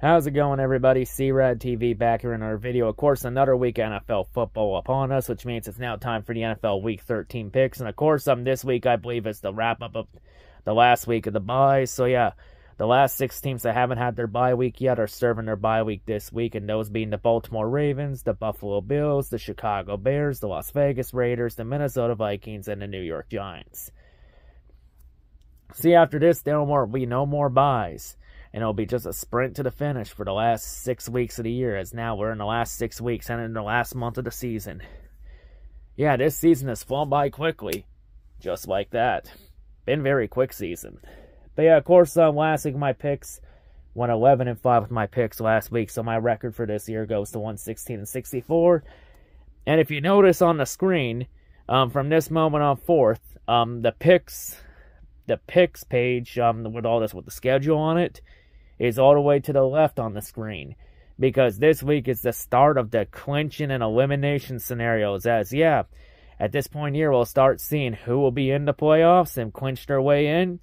How's it going, everybody? C-RadTV back here in our video. Of course, another week of NFL football upon us, which means it's now time for the NFL Week 13 picks. And of course, this week, I believe, is the wrap-up of the last week of the bye. So yeah, the last 6 teams that haven't had their bye week yet are serving their bye week this week, and those being the Baltimore Ravens, the Buffalo Bills, the Chicago Bears, the Las Vegas Raiders, the Minnesota Vikings, and the New York Giants. See, after this, there will be no more byes. And it'll be just a sprint to the finish for the last 6 weeks of the year, as now we're in the last 6 weeks and in the last month of the season. Yeah, this season has flown by quickly. Just like that. Been a very quick season. But yeah, of course, last week my picks went 11-5 with my picks last week, so my record for this year goes to 116-64. And if you notice on the screen, from this moment on forth, the picks page with all this, with the schedule on it, is all the way to the left on the screen, because this week is the start of the clinching and elimination scenarios. As yeah, at this point here, we'll start seeing who will be in the playoffs and clinch their way in,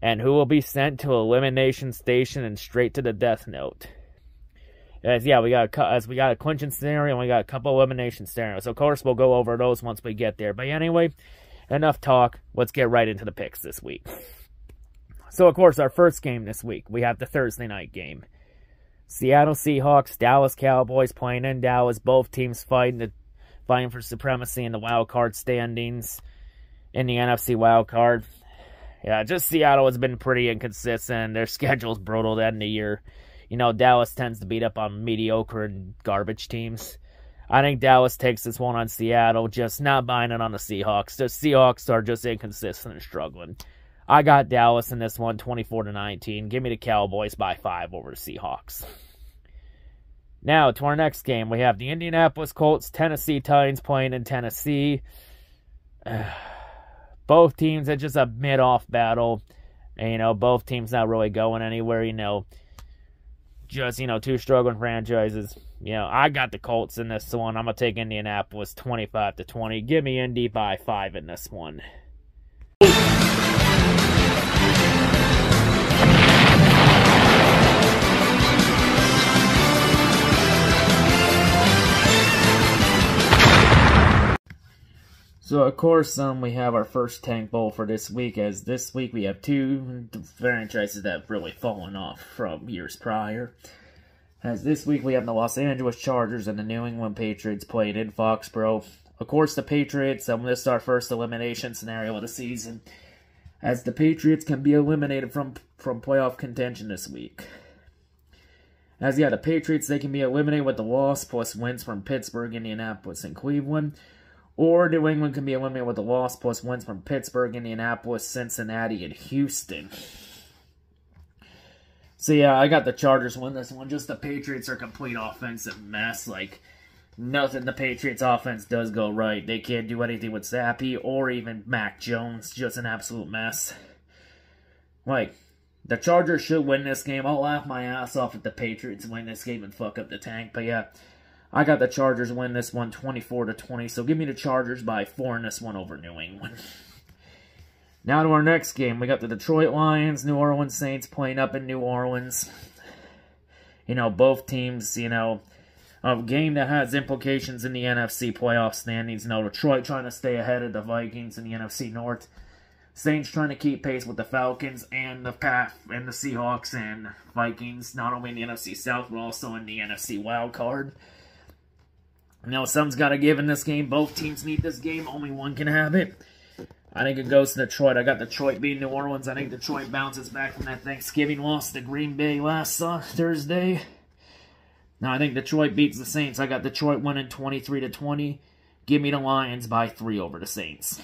and who will be sent to elimination station and straight to the death note. As yeah, we got a clinching scenario and we got a couple elimination scenarios. Of course, we'll go over those once we get there. But anyway, enough talk. Let's get right into the picks this week. So, of course, our first game this week, we have the Thursday night game. Seattle Seahawks, Dallas Cowboys playing in Dallas. Both teams fighting for supremacy in the wild card standings in the NFC wild card. Yeah, just Seattle has been pretty inconsistent. Their schedule's brutal to end the year. You know, Dallas tends to beat up on mediocre and garbage teams. I think Dallas takes this one on Seattle, just not buying it on the Seahawks. The Seahawks are just inconsistent and struggling. I got Dallas in this one, 24-19. Give me the Cowboys by 5 over the Seahawks. Now, to our next game, we have the Indianapolis Colts, Tennessee Titans playing in Tennessee. Both teams, it's just a mid-off battle. And, you know, both teams not really going anywhere, you know. Just, you know, two struggling franchises. You know, I got the Colts in this one. I'm going to take Indianapolis 25-20. Give me Indy by 5 in this one. So, of course, we have our first tank bowl for this week, as this week we have 2 franchises that have really fallen off from years prior. As this week we have the Los Angeles Chargers and the New England Patriots playing in Foxborough. Of course, the Patriots, this is our first elimination scenario of the season, as the Patriots can be eliminated from playoff contention this week. As, yeah, the Patriots, they can be eliminated with the loss plus wins from Pittsburgh, Indianapolis, and Cleveland. Or New England can be eliminated with a loss plus wins from Pittsburgh, Indianapolis, Cincinnati, and Houston. So yeah, I got the Chargers win this one. Just the Patriots are a complete offensive mess. Like, nothing the Patriots offense does go right. They can't do anything with Zappy or even Mac Jones. Just an absolute mess. Like, the Chargers should win this game. I'll laugh my ass off if the Patriots win this game and fuck up the tank. But yeah, I got the Chargers win this one 24-20, so give me the Chargers by 4 in this one over New England. Now to our next game, we got the Detroit Lions, New Orleans Saints playing up in New Orleans. You know, both teams, you know, a game that has implications in the NFC playoff standings. You know, Detroit trying to stay ahead of the Vikings in the NFC North. Saints trying to keep pace with the Falcons and the Seahawks and Vikings, not only in the NFC South, but also in the NFC wild card. You know, something's got to give in this game. Both teams need this game. Only one can have it. I think it goes to Detroit. I got Detroit beating New Orleans. I think Detroit bounces back from that Thanksgiving loss to Green Bay last Thursday. Now, I think Detroit beats the Saints. I got Detroit winning 23-20. Give me the Lions by 3 over the Saints.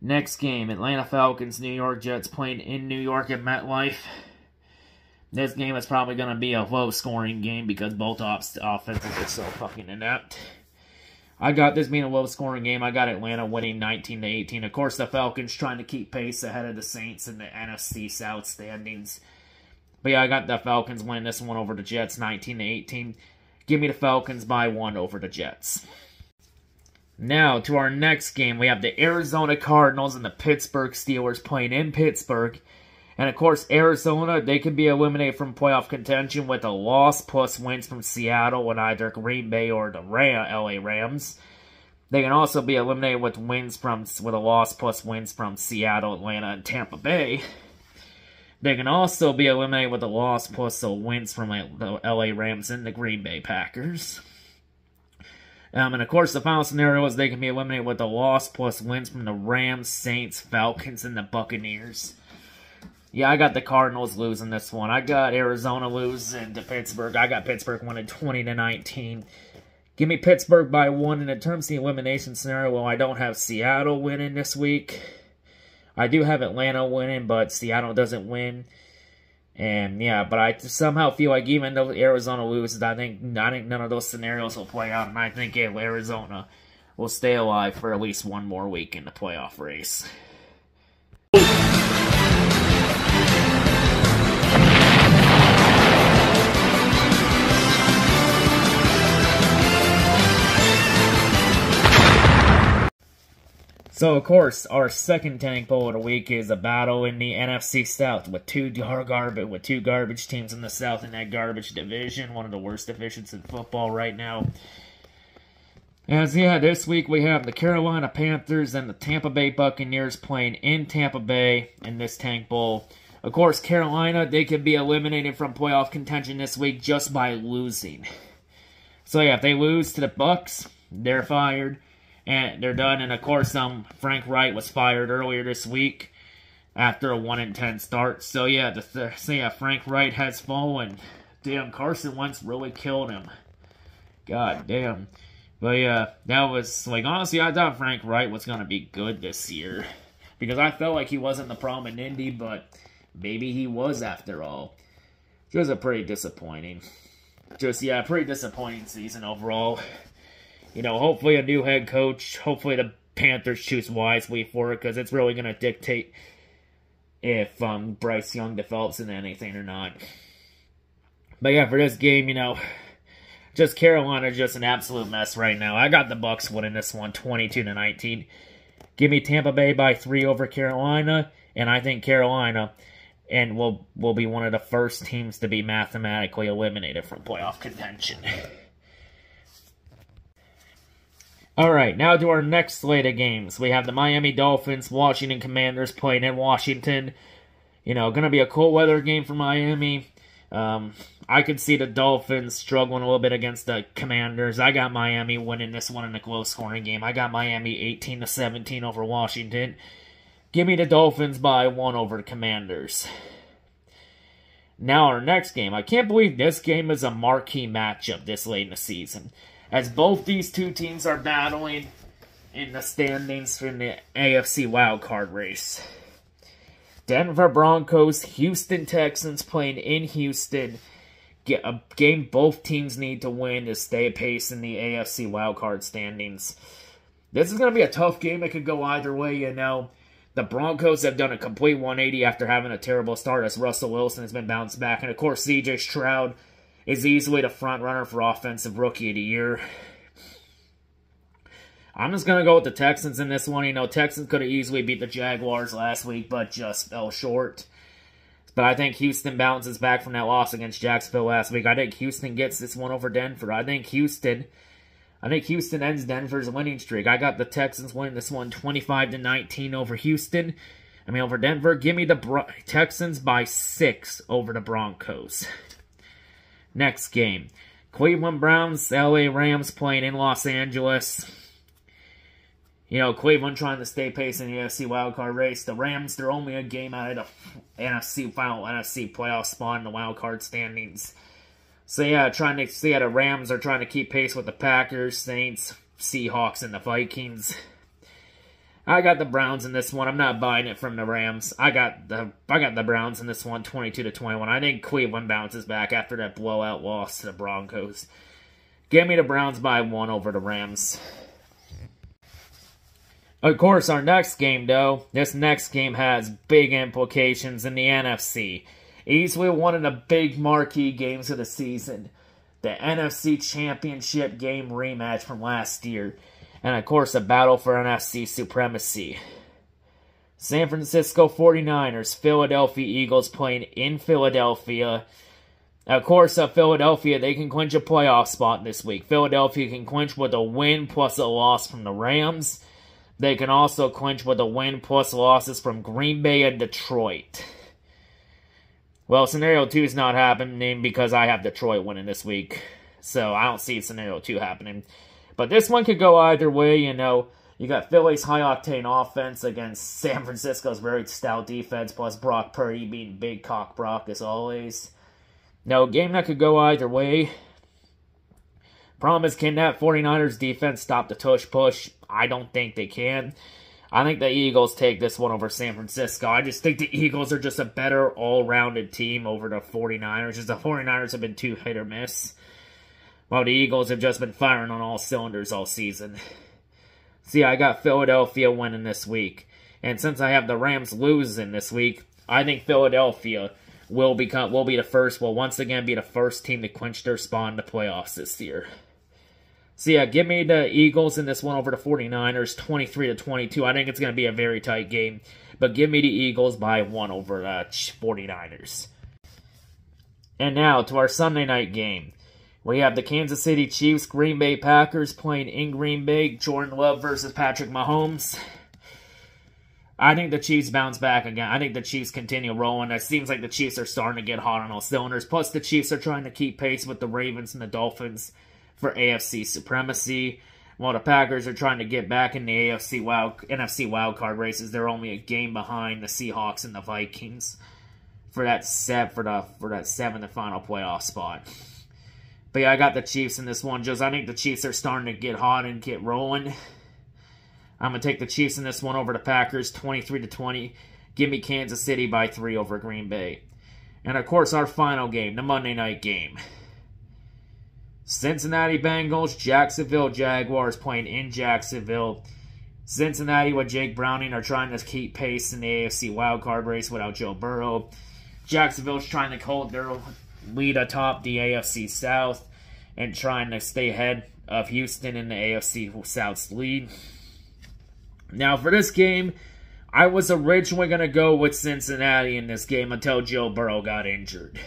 Next game, Atlanta Falcons, New York Jets playing in New York at MetLife. This game is probably going to be a low-scoring game because both offenses are so fucking inept. I got this being a low-scoring game. I got Atlanta winning 19-18. Of course, the Falcons trying to keep pace ahead of the Saints in the NFC South standings. But yeah, I got the Falcons winning this one over the Jets 19-18. Give me the Falcons by 1 over the Jets. Now, to our next game, we have the Arizona Cardinals and the Pittsburgh Steelers playing in Pittsburgh. And, of course, Arizona, they could be eliminated from playoff contention with a loss plus wins from Seattle and either Green Bay or the LA Rams. They can also be eliminated with a loss plus wins from Seattle, Atlanta, and Tampa Bay. They can also be eliminated with a loss plus the wins from the LA Rams and the Green Bay Packers. And of course, the final scenario is they can be eliminated with a loss plus wins from the Rams, Saints, Falcons, and the Buccaneers. Yeah, I got the Cardinals losing this one. I got Arizona losing to Pittsburgh. I got Pittsburgh winning 20-19. Give me Pittsburgh by 1. And in terms of the elimination scenario, well, I don't have Seattle winning this week. I do have Atlanta winning, but Seattle doesn't win. And yeah, but I somehow feel like even though Arizona loses, I think none of those scenarios will play out, and I think Arizona will stay alive for at least one more week in the playoff race. So, of course, our second tank poll of the week is a battle in the NFC South with two garbage teams in the South in that garbage division. One of the worst divisions in football right now. As yeah, this week we have the Carolina Panthers and the Tampa Bay Buccaneers playing in Tampa Bay in this tank bowl. Of course, Carolina, they could be eliminated from playoff contention this week just by losing. So yeah, if they lose to the Bucs, they're fired. And they're done. And, of course, Frank Wright was fired earlier this week after a 1-10 start. So, yeah, Frank Wright has fallen. Damn, Carson Wentz really killed him. God damn. But, yeah, that was, like, honestly, I thought Frank Wright was going to be good this year. Because I felt like he wasn't the problem in Indy, but maybe he was after all. Just a pretty disappointing. Pretty disappointing season overall. You know, hopefully a new head coach, hopefully the Panthers choose wisely for it, because it's really going to dictate if Bryce Young develops into anything or not. But yeah, for this game, you know, just Carolina just an absolute mess right now. I got the Bucs winning this one 22-19. Give me Tampa Bay by 3 over Carolina, and I think Carolina will be one of the first teams to be mathematically eliminated from playoff contention. Alright, now to our next slate of games. We have the Miami Dolphins, Washington Commanders playing in Washington. You know, going to be a cold weather game for Miami. I could see the Dolphins struggling a little bit against the Commanders. I got Miami winning this one in a close-scoring game. I got Miami 18-17 over Washington. Give me the Dolphins by 1 over the Commanders. Now our next game. I can't believe this game is a marquee matchup this late in the season, as both these two teams are battling in the standings in the AFC wildcard race. Denver Broncos, Houston Texans playing in Houston. A game both teams need to win to stay pace in the AFC wildcard standings. This is going to be a tough game. It could go either way, you know. The Broncos have done a complete 180 after having a terrible start, as Russell Wilson has been bounced back. And, of course, C.J. Stroud is easily the front runner for Offensive Rookie of the Year. I'm just going to go with the Texans in this one. You know, Texans could have easily beat the Jaguars last week, but just fell short. But I think Houston bounces back from that loss against Jacksonville last week. I think Houston gets this one over Denver. I think Houston ends Denver's winning streak. I got the Texans winning this one 25-19 over Houston. Over Denver. Give me the Texans by 6 over the Broncos. Next game. Cleveland Browns, LA Rams playing in Los Angeles. You know, Cleveland trying to stay pace in the NFC wildcard race. The Rams, they're only a game out of the final NFC playoff spot in the wildcard standings. So yeah, the Rams are trying to keep pace with the Packers, Saints, Seahawks, and the Vikings. I got the Browns in this one. I'm not buying it from the Rams. I got the Browns in this one, 22-21. I think Cleveland bounces back after that blowout loss to the Broncos. Give me the Browns by 1 over the Rams. Of course, our next game, though, this next game has big implications in the NFC. Easily one of the big marquee games of the season. The NFC Championship game rematch from last year. And, of course, a battle for NFC supremacy. San Francisco 49ers, Philadelphia Eagles playing in Philadelphia. Of course, Philadelphia, they can clinch a playoff spot this week. Philadelphia can clinch with a win plus a loss from the Rams. They can also clinch with a win plus losses from Green Bay and Detroit. Well, Scenario 2 is not happening because I have Detroit winning this week. So, I don't see Scenario 2 happening. But this one could go either way, you know. You got Philly's high-octane offense against San Francisco's very stout defense, plus Brock Purdy being Big Cock Brock as always. No, game that could go either way. Problem is, can that 49ers defense stop the tush-push? I don't think they can. I think the Eagles take this one over San Francisco. I just think the Eagles are just a better all-rounded team over the 49ers. Just the 49ers have been too hit or miss, while the Eagles have just been firing on all cylinders all season. See, I got Philadelphia winning this week. And since I have the Rams losing this week, I think Philadelphia will be the first, will once again be the first team to clinch their spot in the playoffs this year. So yeah, give me the Eagles in this one over the 49ers, 23-22. I think it's going to be a very tight game, but give me the Eagles by 1 over the 49ers. And now to our Sunday night game. We have the Kansas City Chiefs, Green Bay Packers playing in Green Bay. Jordan Love versus Patrick Mahomes. I think the Chiefs bounce back again. I think the Chiefs continue rolling. It seems like the Chiefs are starting to get hot on all cylinders. Plus, the Chiefs are trying to keep pace with the Ravens and the Dolphins for AFC supremacy. While the Packers are trying to get back in the NFC wildcard races. They're only a game behind the Seahawks and the Vikings for that seventh and final playoff spot. But yeah, I got the Chiefs in this one. Just I think the Chiefs are starting to get hot and get rolling. I'm going to take the Chiefs in this one over the Packers, 23-20. Give me Kansas City by 3 over Green Bay. And, of course, our final game, the Monday night game. Cincinnati Bengals, Jacksonville Jaguars playing in Jacksonville. Cincinnati with Jake Browning are trying to keep pace in the AFC wildcard race without Joe Burrow. Jacksonville's trying to hold their lead atop the AFC South and trying to stay ahead of Houston in the AFC South's lead. Now, for this game, I was originally going to go with Cincinnati in this game until Joe Burrow got injured.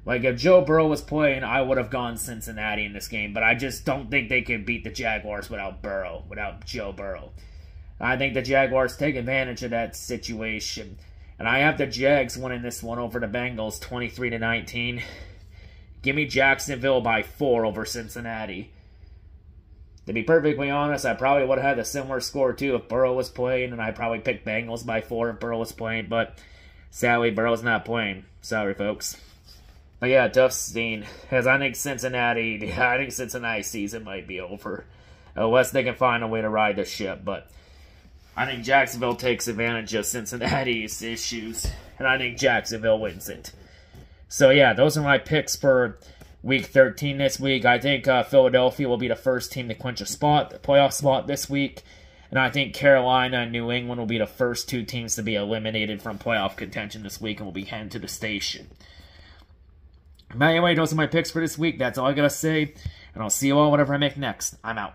Like, if Joe Burrow was playing, I would have gone Cincinnati in this game, but I just don't think they can beat the Jaguars without Joe Burrow. I think the Jaguars take advantage of that situation. And I have the Jags winning this one over the Bengals, 23-19. Give me Jacksonville by 4 over Cincinnati. To be perfectly honest, I probably would have had a similar score too if Burrow was playing, and I probably picked Bengals by 4 if Burrow was playing, but sadly, Burrow's not playing. Sorry, folks. But yeah, tough scene, because I think Cincinnati's season might be over, unless they can find a way to ride the ship, but I think Jacksonville takes advantage of Cincinnati's issues, and I think Jacksonville wins it. So yeah, those are my picks for Week 13 this week. I think Philadelphia will be the first team to clinch a playoff spot this week. And I think Carolina and New England will be the first 2 teams to be eliminated from playoff contention this week and will be heading to the station. But anyway, those are my picks for this week. That's all I got to say. And I'll see you all whatever I make next. I'm out.